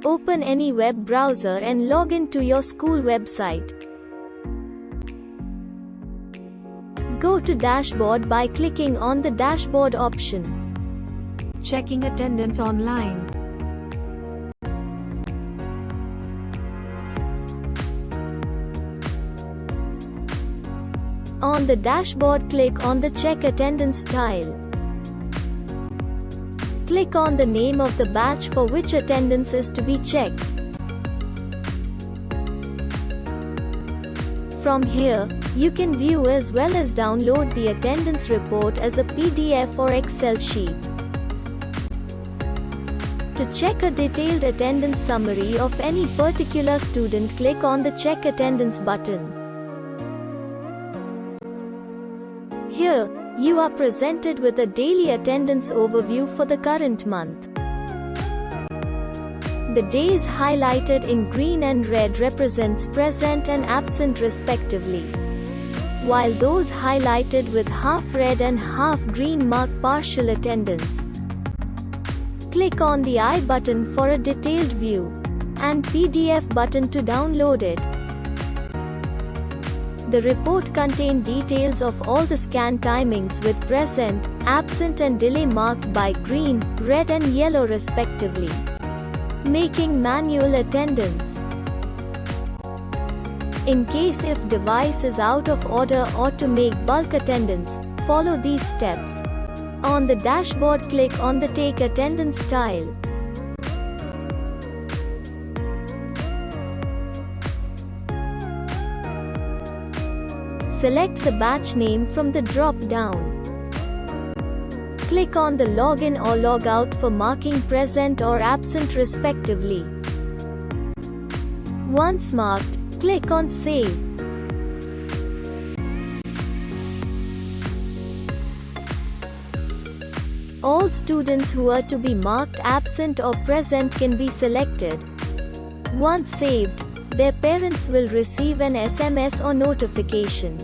Open any web browser and log in to your school website. Go to Dashboard by clicking on the Dashboard option. Checking attendance online. On the dashboard, click on the Check Attendance tile. Click on the name of the batch for which attendance is to be checked. From here, you can view as well as download the attendance report as a PDF or Excel sheet. To check a detailed attendance summary of any particular student, click on the Check Attendance button. Here, you are presented with a daily attendance overview for the current month. The days highlighted in green and red represents present and absent respectively, while those highlighted with half red and half green mark partial attendance. Click on the I button for a detailed view, and PDF button to download it. The report contains details of all the scan timings with present, absent and delay marked by green, red and yellow respectively, making manual attendance. In case if device is out of order or to make bulk attendance, follow these steps. On the dashboard, click on the Take Attendance tile. Select the batch name from the drop-down. Click on the Login or Logout for marking present or absent respectively. Once marked, click on Save. All students who are to be marked absent or present can be selected. Once saved, their parents will receive an SMS or notification.